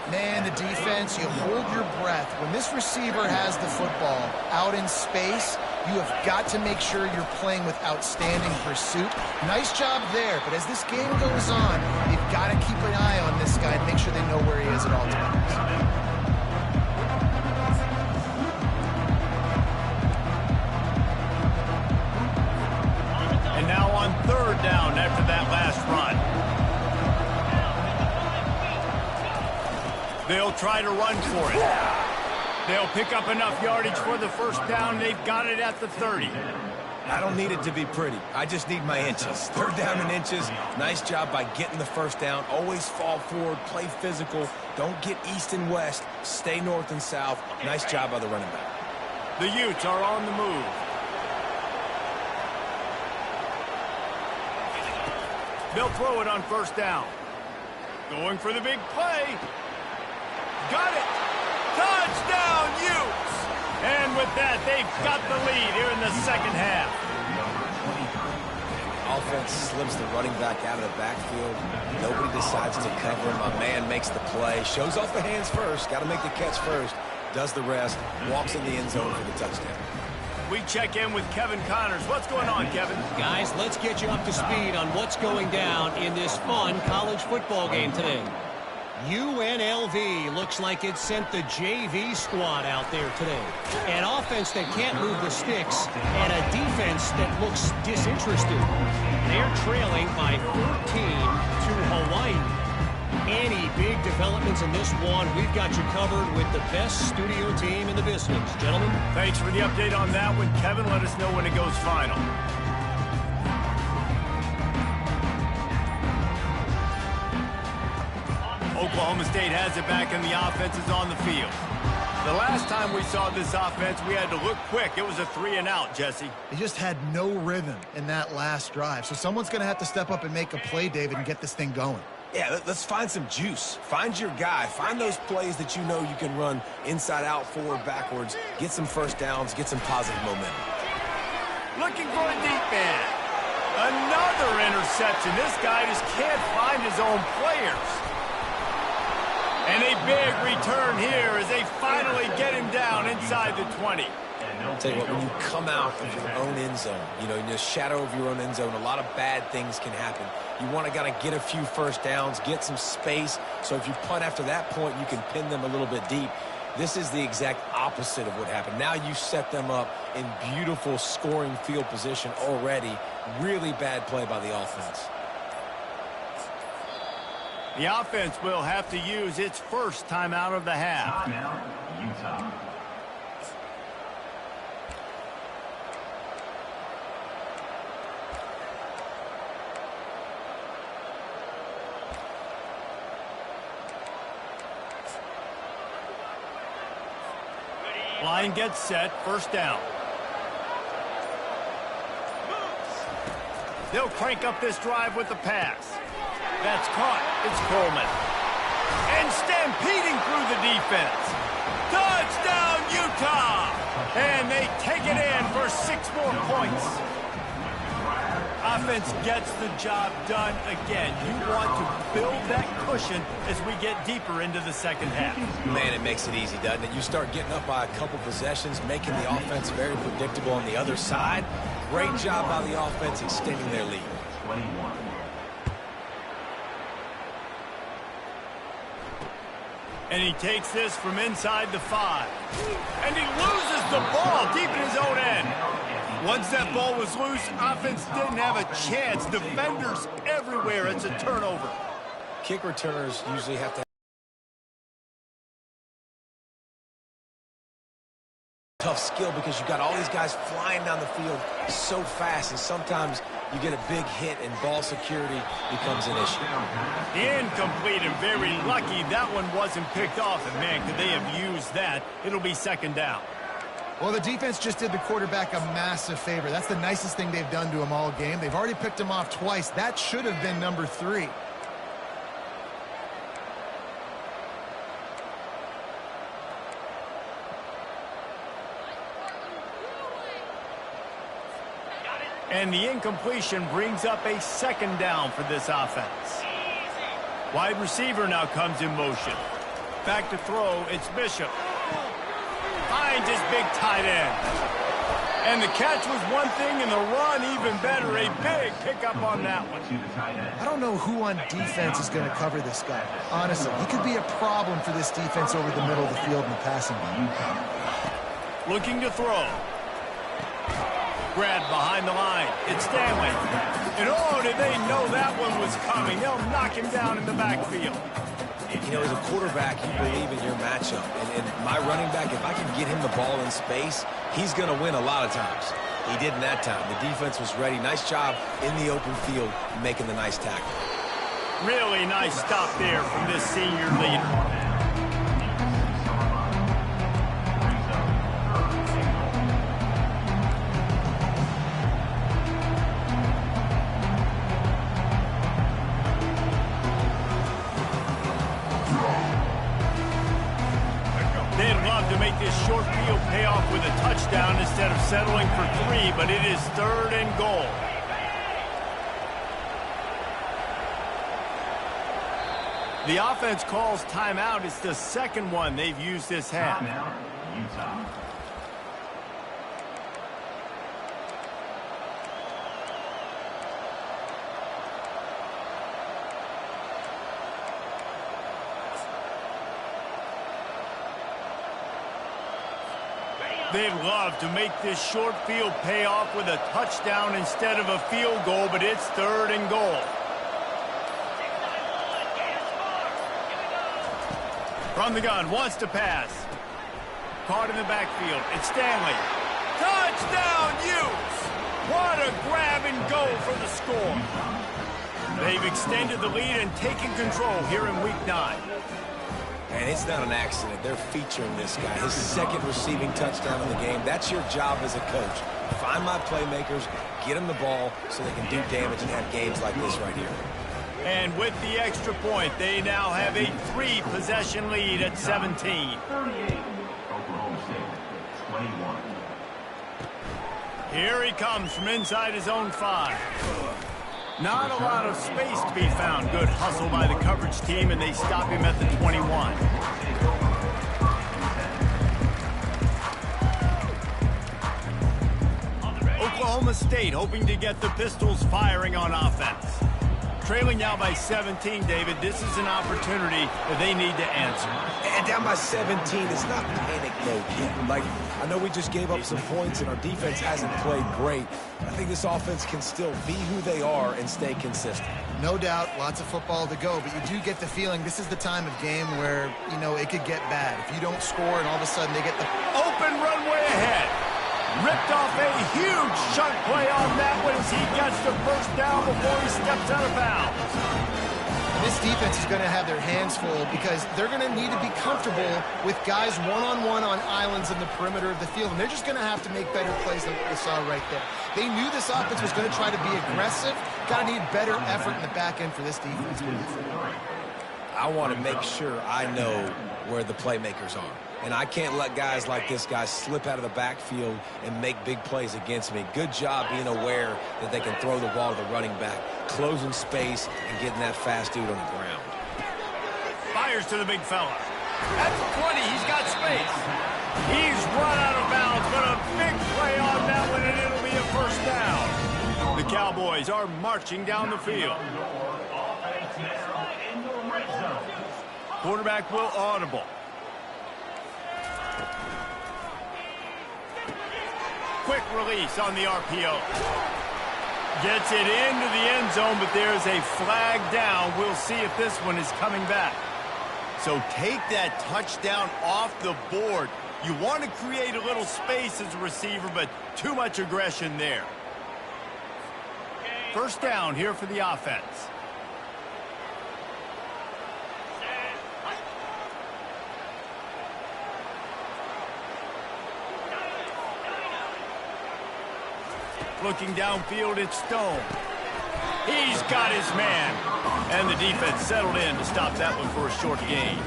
Man, the defense, you hold your breath. When this receiver has the football out in space, you have got to make sure you're playing with outstanding pursuit. Nice job there, but as this game goes on, you've got to keep an eye on this guy and make sure they know where he is at all times. And now on 3rd down after that last run. They'll try to run for it. They'll pick up enough yardage for the first down. They've got it at the 30. I don't need it to be pretty. I just need my inches. 3rd down in inches. Nice job by getting the first down. Always fall forward, play physical. Don't get east and west. Stay north and south. Nice job by the running back. The Utes are on the move. They'll throw it on 1st down. Going for the big play. Got it. Touchdown, Utes. And with that, they've got the lead here in the 2nd half. Offense slips the running back out of the backfield. Nobody decides to cover him. My man makes the play. Shows off the hands first. Got to make the catch first. Does the rest. Walks in the end zone for the touchdown. We check in with Kevin Connors. What's going on, Kevin? Guys, let's get you up to speed on what's going down in this fun college football game today. UNLV looks like it sent the JV squad out there today. An offense that can't move the sticks and a defense that looks disinterested. They're trailing by 14 to Hawaii. Any big developments in this one, we've got you covered with the best studio team in the business. Gentlemen. Thanks for the update on that one, Kevin. Let us know when it goes final. Oklahoma State has it back and the offense is on the field. The last time we saw this offense, we had to look quick. It was a 3-and-out, Jesse. They just had no rhythm in that last drive. So someone's going to have to step up and make a play, David, and get this thing going. Yeah, let's find some juice. Find your guy. Find those plays that you know you can run inside out, forward, backwards. Get some first downs. Get some positive momentum. Looking for a deep man. Another interception. This guy just can't find his own players. And a big return here as they finally get him down inside the 20. I'll tell you what, when you come out of your own end zone, you know, in the shadow of your own end zone, a lot of bad things can happen. You want to kind of get a few first downs, get some space, so if you punt after that point, you can pin them a little bit deep. This is the exact opposite of what happened. Now you set them up in beautiful scoring field position already. Really bad play by the offense. The offense will have to use its first timeout of the half. Timeout, Utah. Line gets set, 1st down. They'll crank up this drive with the pass. That's caught. It's Coleman. And stampeding through the defense. Touchdown, Utah! And they take it in for 6 more points. Offense gets the job done again. You want to build that cushion as we get deeper into the 2nd half. Man, it makes it easy, doesn't it? You start getting up by a couple possessions, making the offense very predictable on the other side. Great job by the offense extending their lead. 21. And he takes this from inside the 5. And he loses the ball deep in his own end. Once that ball was loose, offense didn't have a chance. Defenders everywhere. It's a turnover. Kick returners usually have to have tough skill because you've got all these guys flying down the field so fast, and sometimes you get a big hit and ball security becomes an issue. Incomplete and very lucky that one wasn't picked off. And man, could they have used that? It'll be 2nd down. Well, the defense just did the quarterback a massive favor. That's the nicest thing they've done to him all game. They've already picked him off twice. That should have been number 3. And the incompletion brings up a 2nd down for this offense. Wide receiver now comes in motion. Back to throw, it's Bishop. Finds his big tight end. And the catch was one thing, and the run even better. A big pickup on that one. I don't know who on defense is going to cover this guy. Honestly, he could be a problem for this defense over the middle of the field in the passing game. Looking to throw. Grabbed behind the line. It's Stanley. And oh, did they know that one was coming. They'll knock him down in the backfield. You know, as a quarterback, you believe in your matchup. And my running back, if I can get him the ball in space, he's going to win a lot of times. He didn't that time. The defense was ready. Nice job in the open field making the nice tackle. Really nice stop there from this senior leader. This short field payoff with a touchdown instead of settling for 3, but it is 3rd and goal. The offense calls timeout. It's the 2nd one they've used this half. Utah. They'd love to make this short field pay off with a touchdown instead of a field goal, but it's 3rd and goal. From the gun, wants to pass. Caught in the backfield. It's Stanley. Touchdown, Utes! What a grab and go for the score. They've extended the lead and taken control here in Week 9. And it's not an accident. They're featuring this guy. His 2nd receiving touchdown in the game. That's your job as a coach. Find my playmakers, get them the ball so they can do damage and have games like this right here. And with the extra point, they now have a 3-possession lead at 17. 38, Oklahoma State, 21. Here he comes from inside his own 5. Not a lot of space to be found. Good hustle by the coverage team, and they stop him at the 21. Oklahoma State hoping to get the Pistols firing on offense. Trailing now by 17, David. This is an opportunity that they need to answer. And down by 17, it's not panic mode yet. Like, I know we just gave up some points and our defense hasn't played great. I think this offense can still be who they are and stay consistent. No doubt, lots of football to go, but you do get the feeling this is the time of game where, you know, it could get bad. If you don't score and all of a sudden they get the open runway ahead. Ripped off a huge chunk play on that one as he gets the 1st down before he steps out of bounds. This defense is going to have their hands full because they're going to need to be comfortable with guys one-on-one on islands in the perimeter of the field, and they're just going to have to make better plays than what we saw right there. They knew this offense was going to try to be aggressive. Got to need better effort in the back end for this defense. I want to make sure I know where the playmakers are. And I can't let guys like this guy slip out of the backfield and make big plays against me. Good job being aware that they can throw the ball to the running back, closing space, and getting that fast dude on the ground. Fires to the big fella. At the 20, he's got space. He's run out of bounds, but a big play on that one, and it'll be a 1st down. The Cowboys are marching down the field. Quarterback will audible. Quick release on the RPO. Gets it into the end zone, but there's a flag down. We'll see if this one is coming back. So take that touchdown off the board. You want to create a little space as a receiver, but too much aggression there. 1st down here for the offense. Looking downfield, it's Stone. He's got his man. And the defense settled in to stop that one for a short gain.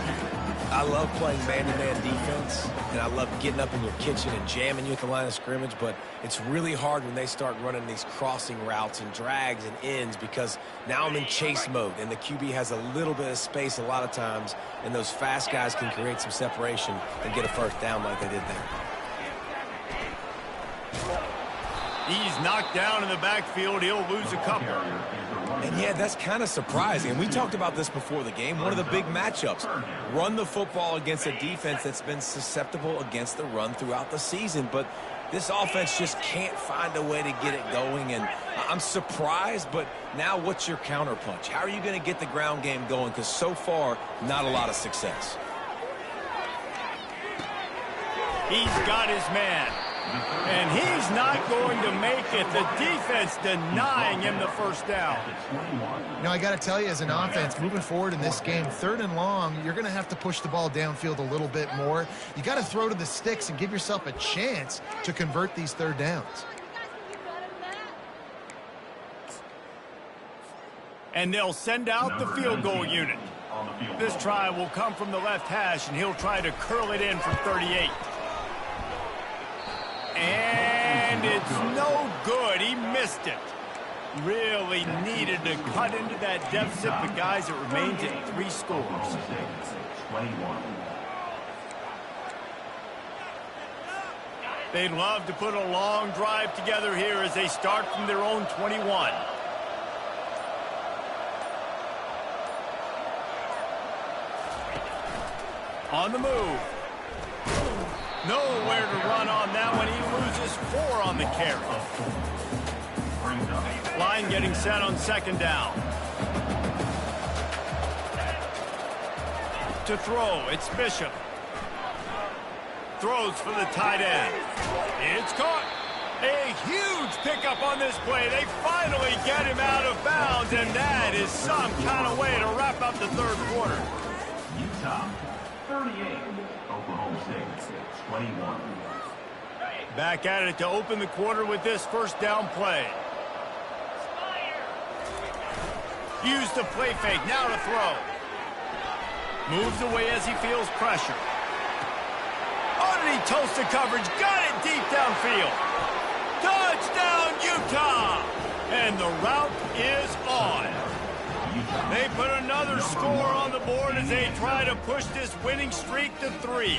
I love playing man-to-man defense, and I love getting up in your kitchen and jamming you at the line of scrimmage, but it's really hard when they start running these crossing routes and drags and ends because now I'm in chase mode, and the QB has a little bit of space a lot of times, and those fast guys can create some separation and get a first down like they did there. He's knocked down in the backfield. He'll lose a couple. And yeah, that's kind of surprising. And we talked about this before the game. One of the big matchups. Run the football against a defense that's been susceptible against the run throughout the season. But this offense just can't find a way to get it going. And I'm surprised, but now what's your counterpunch? How are you going to get the ground game going? Because so far, not a lot of success. He's got his man. And he's not going to make it. The defense denying him the first down. You know, I got to tell you, as an offense, moving forward in this game, 3rd and long, you're going to have to push the ball downfield a little bit more. You got to throw to the sticks and give yourself a chance to convert these 3rd downs. And they'll send out the field goal unit. This try will come from the left hash, and he'll try to curl it in from 38. And it's no good. He missed it. Really needed to cut into that deficit, but guys, it remains at 3 scores. They'd love to put a long drive together here as they start from their own 21. On the move. Nowhere to run on that one. He loses 4 on the carry. Line getting set on 2nd down. To throw, it's Bishop. Throws for the tight end. It's caught. A huge pickup on this play. They finally get him out of bounds, and that is some kind of way to wrap up the 3rd quarter. Utah, 38. Oklahoma State, 21. Back at it to open the quarter with this 1st down play. Use the play fake, now to throw. Moves away as he feels pressure. Underneath toasted coverage, got it deep downfield. Touchdown, Utah! And the route is on. They put another score on the board as they try to push this winning streak to 3.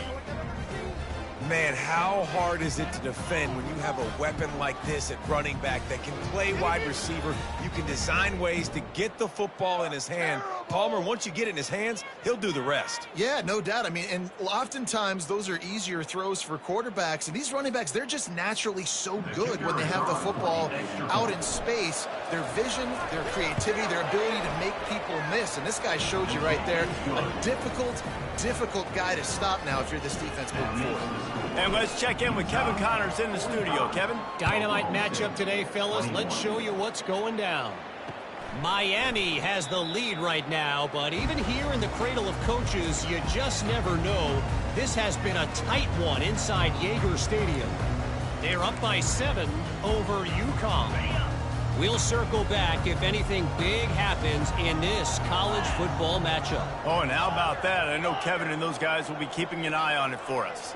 Man, how hard is it to defend when you have a weapon like this at running back that can play wide receiver? You can design ways to get the football in his hand. Palmer, once you get it in his hands, he'll do the rest. Yeah, no doubt. I mean, and oftentimes those are easier throws for quarterbacks. And these running backs, they're just naturally so good when they have the football out in space. Their vision, their creativity, their ability to make people miss. And this guy showed you right there a difficult guy to stop now if you're this defense moving forward. And let's check in with Kevin Connors in the studio. Kevin? Dynamite matchup today, fellas. Let's show you what's going down. Miami has the lead right now, but even here in the cradle of coaches, you just never know. This has been a tight one inside Yager Stadium. They're up by 7 over UConn. We'll circle back if anything big happens in this college football matchup. Oh, and how about that? I know Kevin and those guys will be keeping an eye on it for us.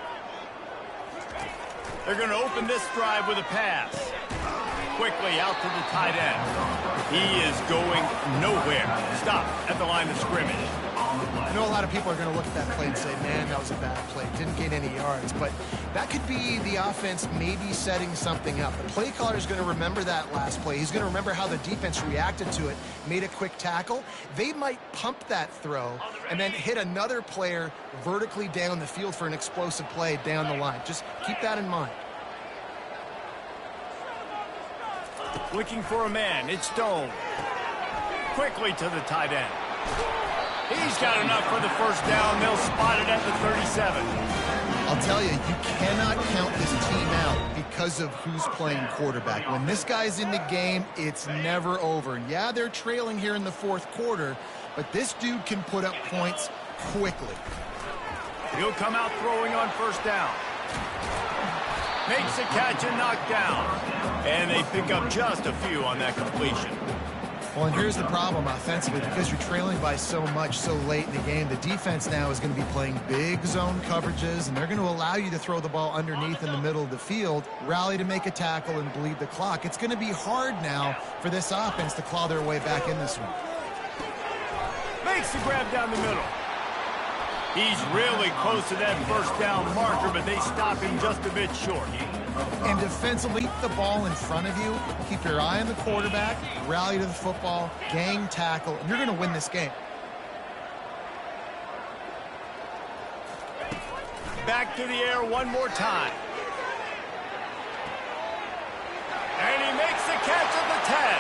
They're going to open this drive with a pass. Quickly out to the tight end. He is going nowhere. Stop at the line of scrimmage. I know a lot of people are going to look at that play and say, man, that was a bad play. Didn't gain any yards. But that could be the offense maybe setting something up. The play caller is going to remember that last play. He's going to remember how the defense reacted to it, made a quick tackle. They might pump that throw and then hit another player vertically down the field for an explosive play down the line. Just keep that in mind. Looking for a man. It's Stone. Quickly to the tight end. He's got enough for the first down. They'll spot it at the 37. I'll tell you, you cannot count this team out because of who's playing quarterback. When this guy's in the game, it's never over. Yeah, they're trailing here in the 4th quarter, but this dude can put up points quickly. He'll come out throwing on first down. Makes the catch and knocked down. And they pick up just a few on that completion. Well, and here's the problem offensively. Because you're trailing by so much so late in the game, the defense now is going to be playing big zone coverages, and they're going to allow you to throw the ball underneath in the middle of the field, rally to make a tackle, and bleed the clock. It's going to be hard now for this offense to claw their way back in this one. Makes the grab down the middle. He's really close to that first down marker, but they stop him just a bit short. And defensively, keep the ball in front of you. Keep your eye on the quarterback, rally to the football, gang tackle, and you're going to win this game. Back to the air one more time. And he makes the catch at the 10.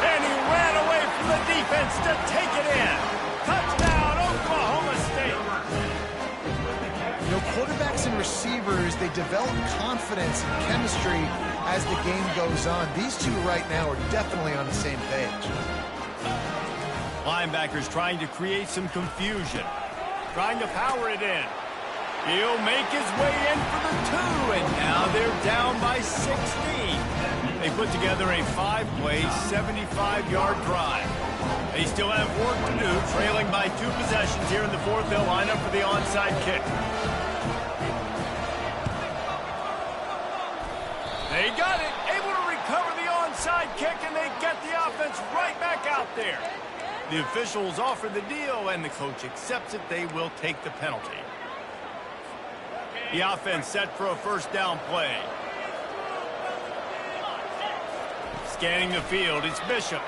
And he ran away from the defense to take it in. Touchdown, Oklahoma State. You know, quarterbacks and receivers, they develop confidence and chemistry as the game goes on. These two right now are definitely on the same page. Linebackers trying to create some confusion. Trying to power it in. He'll make his way in for the 2, and now they're down by 16. They put together a 5-play, 75-yard drive. They still have work to do, trailing by 2 possessions here in the 4th. They'll line up for the onside kick. They got it, able to recover the onside kick, and they get the offense right back out there. The officials offer the deal, and the coach accepts it. They will take the penalty. The offense set for a first down play. Scanning the field, it's Bishop.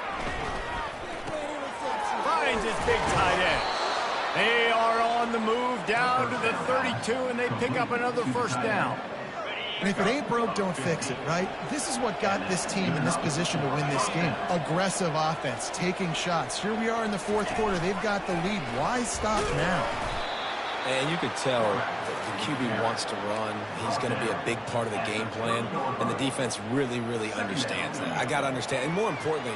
Finds his big tight end. They are on the move down to the 32, and they pick up another first down. And if it ain't broke, don't fix it, right? This is what got this team in this position to win this game. Aggressive offense, taking shots. Here we are in the 4th quarter. They've got the lead. Why stop now? And you could tell the QB wants to run. He's going to be a big part of the game plan, and the defense really, really understands that. I got to understand, and more importantly,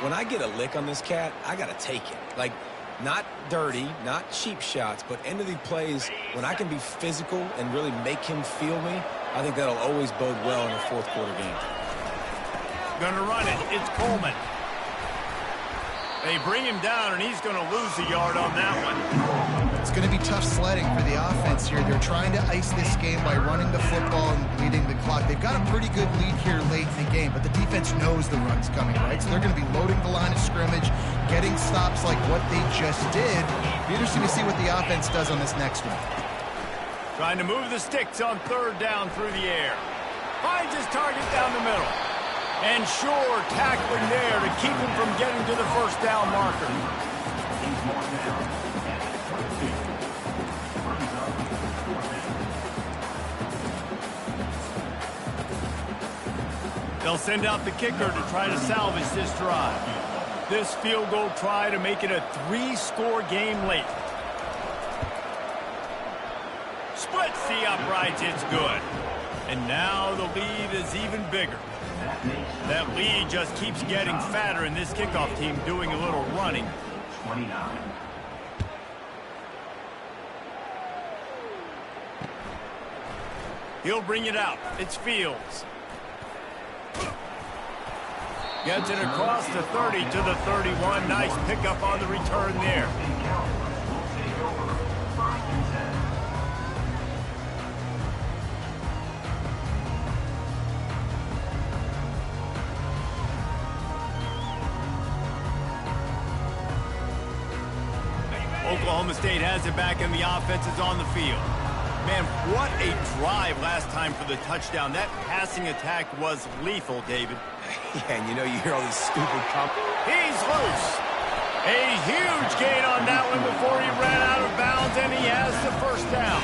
when I get a lick on this cat, I got to take it. Like, not dirty, not cheap shots, but end of the plays, when I can be physical and really make him feel me, I think that'll always bode well in a 4th quarter game. Gonna run it. It's Coleman. They bring him down, and he's going to lose a yard on that one. It's going to be tough sledding for the offense here. They're trying to ice this game by running the football and bleeding the clock. They've got a pretty good lead here late in the game, but the defense knows the run's coming, right? So they're going to be loading the line of scrimmage, getting stops like what they just did. It'll be interesting to see what the offense does on this next one. Trying to move the sticks on 3rd down through the air. Finds his target down the middle. And sure, tackling there to keep him from getting to the first down marker. They'll send out the kicker to try to salvage this drive. This field goal try to make it a 3-score game late. Splits the uprights, it's good. And now the lead is even bigger. That lead just keeps getting fatter, and this kickoff team doing a little running. 29. He'll bring it out. It's Fields. Gets it across the 30 to the 31. Nice pickup on the return there. Oklahoma State has it back, and the offense is on the field. Man, what a drive last time for the touchdown. That passing attack was lethal, David. Yeah, and you know, you hear all these stupid comments. He's loose. A huge gain on that one before he ran out of bounds, and he has the first down.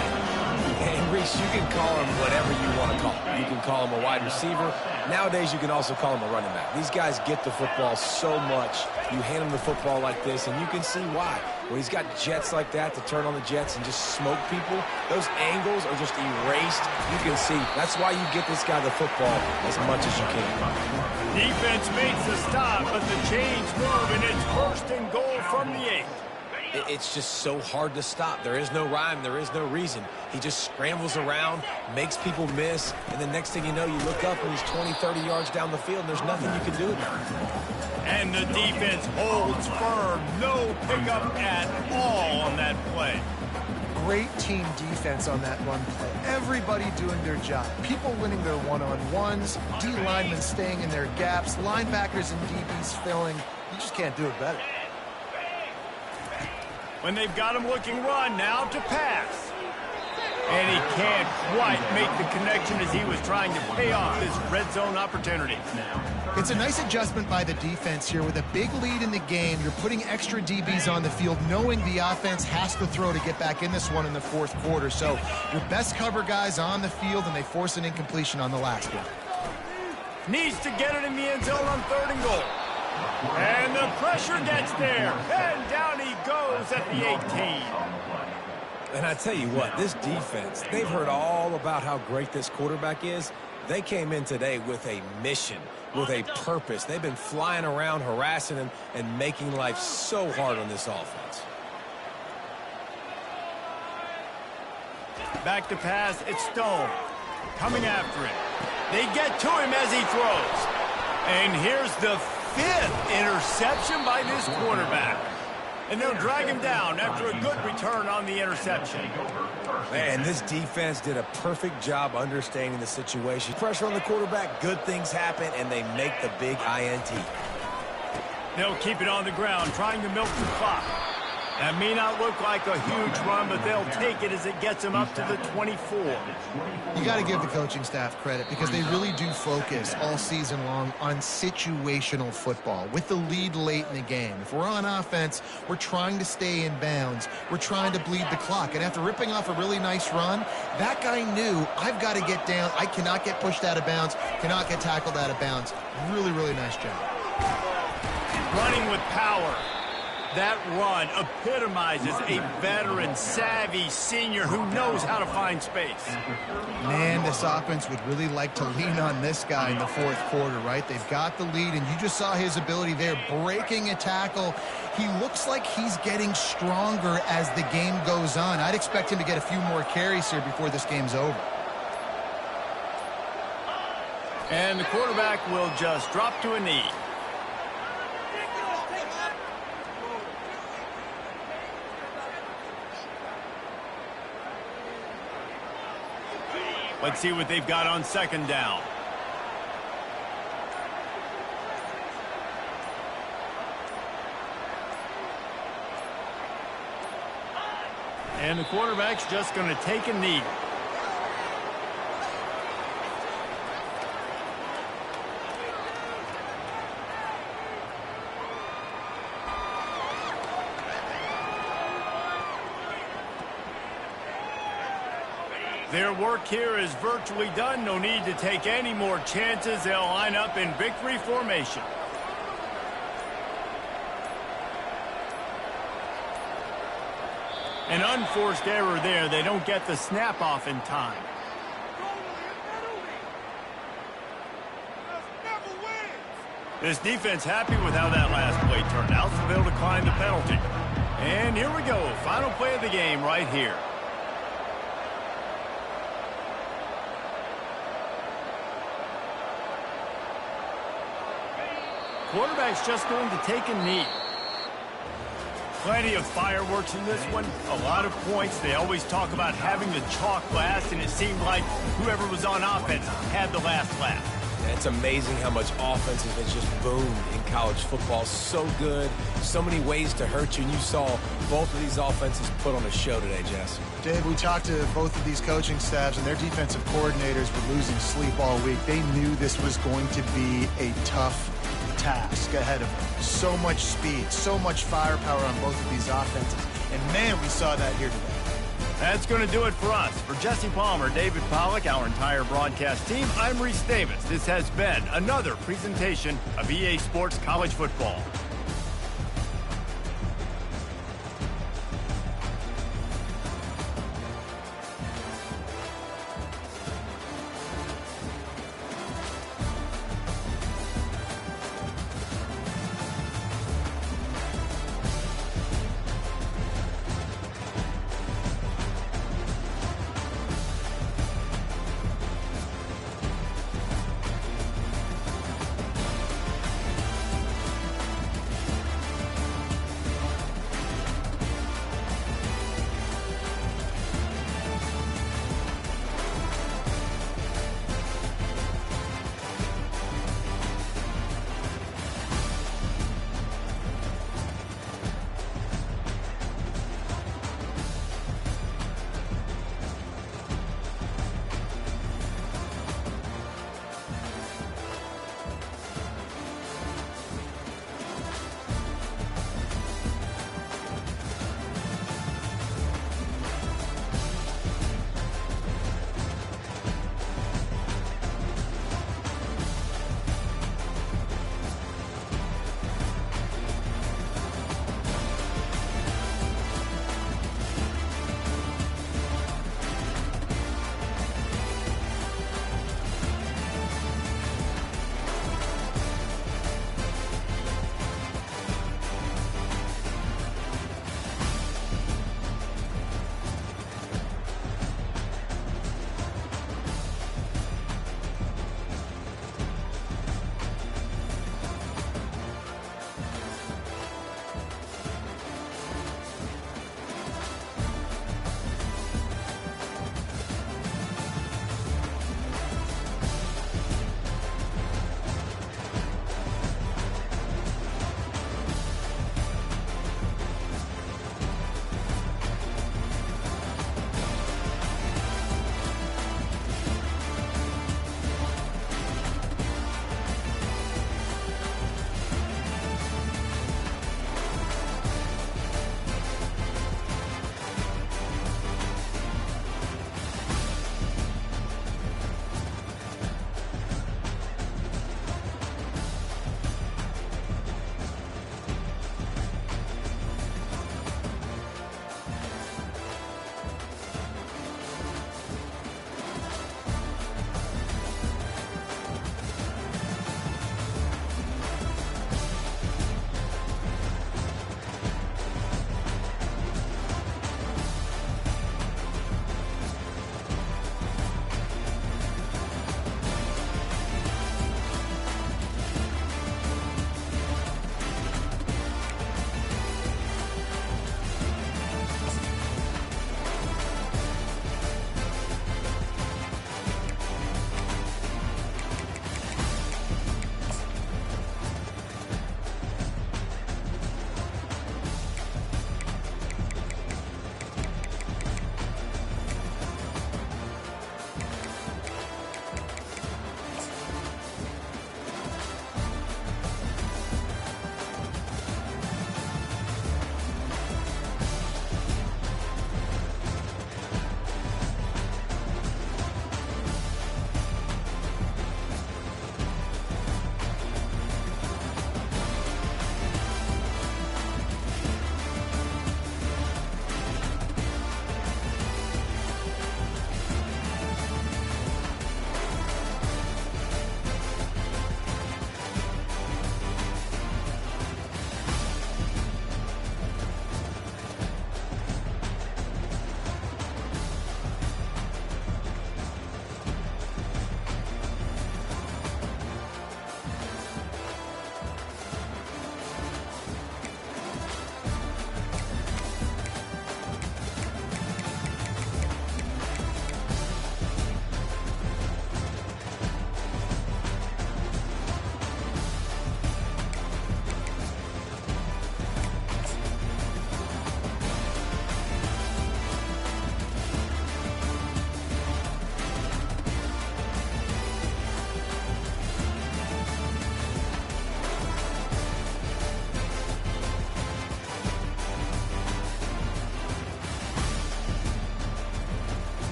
And Reese, you can call him whatever you want to call him. You can call him a wide receiver. Nowadays, you can also call him a running back. These guys get the football so much. You hand him the football like this, and you can see why. When he's got jets like that to turn on the jets and just smoke people, those angles are just erased. You can see. That's why you get this guy the football as much as you can. Defense makes the stop, but the chains move, and it's 1st and goal from the 8. it's just so hard to stop. There is no rhyme. There is no reason. He just scrambles around, makes people miss, and the next thing you know, you look up and he's 20, 30 yards down the field, and there's nothing you can do about it. And the defense holds firm. No pickup at all on that play. Great team defense on that run play. Everybody doing their job. People winning their one-on-ones, D linemen staying in their gaps, linebackers and DBs filling. You just can't do it better. When they've got him looking run, now to pass. And he can't quite make the connection as he was trying to pay off this red zone opportunity. It's a nice adjustment by the defense here. With a big lead in the game, you're putting extra DBs on the field, knowing the offense has to throw to get back in this one in the fourth quarter. So your best cover guys on the field, and they force an incompletion on the last one. Needs to get it in the end zone on 3rd and goal. And the pressure gets there. And down he goes at the 18. And I tell you what, this defense, they've heard all about how great this quarterback is. They came in today with a mission, with a purpose. They've been flying around, harassing him, and making life so hard on this offense. Back to pass, it's Stone. Coming after him. They get to him as he throws. And here's the 5th interception by this quarterback. And they'll drag him down after a good return on the interception. Man, this defense did a perfect job understanding the situation. Pressure on the quarterback, good things happen, and they make the big INT. They'll keep it on the ground, trying to milk the clock. That may not look like a huge run, but they'll take it as it gets them up to the 24. You got to give the coaching staff credit because they really do focus all season long on situational football with the lead late in the game. If we're on offense, we're trying to stay in bounds. We're trying to bleed the clock. And after ripping off a really nice run, that guy knew, I've got to get down. I cannot get pushed out of bounds, cannot get tackled out of bounds. Really, really nice job. Running with power. That run epitomizes a veteran, savvy senior who knows how to find space. Man, this offense would really like to lean on this guy in the fourth quarter, right? They've got the lead, and you just saw his ability there, breaking a tackle. He looks like he's getting stronger as the game goes on. I'd expect him to get a few more carries here before this game's over. And the quarterback will just drop to a knee. Let's see what they've got on 2nd down. And the quarterback's just going to take a knee. Their work here is virtually done. No need to take any more chances. They'll line up in victory formation. An unforced error there. They don't get the snap off in time. This defense happy with how that last play turned out, so they'll decline the penalty. And here we go. Final play of the game right here. Quarterback's just going to take a knee. Plenty of fireworks in this one. A lot of points. They always talk about having the chalk last, and it seemed like whoever was on offense had the last laugh. It's amazing how much offense has just boomed in college football. So good. So many ways to hurt you. And you saw both of these offenses put on a show today, Jess. Dave, we talked to both of these coaching staffs, and their defensive coordinators were losing sleep all week. They knew this was going to be a tough task ahead of them. So much speed, so much firepower on both of these offenses. And, man, we saw that here today. That's going to do it for us. For Jesse Palmer, David Pollack, our entire broadcast team, I'm Reese Davis. This has been another presentation of EA Sports College Football.